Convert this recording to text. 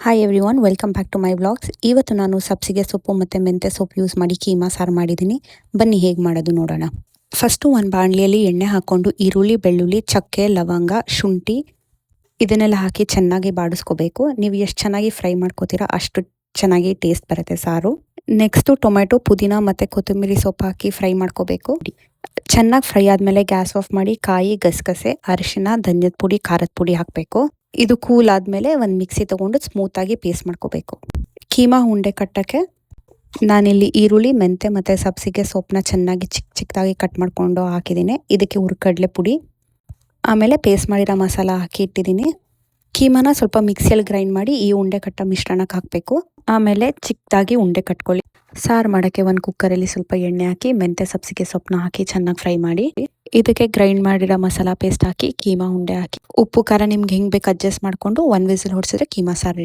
Hi everyone, welcome back to my vlogs. ಇವತ್ತು ನಾನು ಸಬ್ಸಿಗೆ ಸೊಪ್ಪು ಮತ್ತು ಮೆಂತ್ಯ ಸೊಪ್ಪು ಯೂಸ್ ಮಾಡಿ ಕೀಮಾ ಸಾರು ಮಾಡಿದ್ದೀನಿ. ಬನ್ನಿ ಹೇಗೆ ಮಾಡೋದು ನೋಡೋಣ. ಫಸ್ಟು ಒಂದು ಬಾಣಲಿಯಲ್ಲಿ ಎಣ್ಣೆ ಹಾಕ್ಕೊಂಡು ಈರುಳ್ಳಿ, ಬೆಳ್ಳುಳ್ಳಿ, ಚಕ್ಕೆ, ಲವಂಗ, ಶುಂಠಿ ಇದನ್ನೆಲ್ಲ ಹಾಕಿ ಚೆನ್ನಾಗಿ ಬಾಡಿಸ್ಕೋಬೇಕು. ನೀವು ಎಷ್ಟು ಚೆನ್ನಾಗಿ ಫ್ರೈ ಮಾಡ್ಕೋತೀರಾ ಅಷ್ಟು ಚೆನ್ನಾಗಿ ಟೇಸ್ಟ್ ಬರುತ್ತೆ ಸಾರು. ನೆಕ್ಸ್ಟು ಟೊಮೆಟೊ, ಪುದೀನ ಮತ್ತು ಕೊತ್ತಂಬರಿ ಸೊಪ್ಪು ಹಾಕಿ ಫ್ರೈ ಮಾಡ್ಕೋಬೇಕು. ಚೆನ್ನಾಗಿ ಫ್ರೈ ಆದಮೇಲೆ ಗ್ಯಾಸ್ ಆಫ್ ಮಾಡಿ ಕಾಯಿ, ಗಸಗಸೆ, ಅರಿಶಿನ, ಧನ್ಯದ ಪುಡಿ, ಖಾರದ ಪುಡಿ ಹಾಕಬೇಕು. ಇದು ಕೂಲ್ ಆದಮೇಲೆ ಒಂದು ಮಿಕ್ಸಿ ತೊಗೊಂಡು ಸ್ಮೂತಾಗಿ ಪೇಸ್ಟ್ ಮಾಡ್ಕೋಬೇಕು. ಕೀಮಾ ಉಂಡೆ ಕಟ್ಟೋಕ್ಕೆ ನಾನಿಲ್ಲಿ ಈರುಳ್ಳಿ, ಮೆಂತೆ ಮತ್ತು ಸಬ್ಸಿಗೆ ಸೊಪ್ಪನ್ನ ಚೆನ್ನಾಗಿ ಚಿಕ್ಕದಾಗಿ ಕಟ್ ಮಾಡಿಕೊಂಡು ಹಾಕಿದ್ದೀನಿ. ಇದಕ್ಕೆ ಹುರ್ಕಡಲೆ ಪುಡಿ, ಆಮೇಲೆ ಪೇಸ್ಟ್ ಮಾಡಿರೋ ಮಸಾಲ ಹಾಕಿ ಇಟ್ಟಿದ್ದೀನಿ. ಕೀಮಾನ ಸ್ವಲ್ಪ ಮಿಕ್ಸಿಯಲ್ಲಿ ಗ್ರೈಂಡ್ ಮಾಡಿ ಈ ಉಂಡೆ ಕಟ್ಟ ಮಿಶ್ರಣಕ್ಕೆ ಹಾಕಬೇಕು. ಆಮೇಲೆ ಚಿಕ್ಕದಾಗಿ ಉಂಡೆ ಕಟ್ಕೊಳ್ಳಿ. ಸಾರು ಮಾಡೋಕ್ಕೆ ಒಂದು ಕುಕ್ಕರಲ್ಲಿ ಸ್ವಲ್ಪ ಎಣ್ಣೆ ಹಾಕಿ ಮೆಂತೆ ಸಬ್ಸಿಗೆ ಸೊಪ್ಪನ್ನ ಹಾಕಿ ಚೆನ್ನಾಗಿ ಫ್ರೈ ಮಾಡಿ ಇದಕ್ಕೆ ಗ್ರೈಂಡ್ ಮಾಡಿರೋ ಮಸಾಲ ಪೇಸ್ಟ್ ಹಾಕಿ ಕೀಮಾ ಉಂಡೆ ಹಾಕಿ ಉಪ್ಪು ಖಾರ ನಿಮ್ಗೆ ಹೆಂಗೆ ಬೇಕು ಅಡ್ಜಸ್ಟ್ ಮಾಡಿಕೊಂಡು 1 ವಿಸಿಲ್ ಹೊಡಿಸಿದ್ರೆ ಕೀಮಾ ಸಾರು ರೆಡಿ.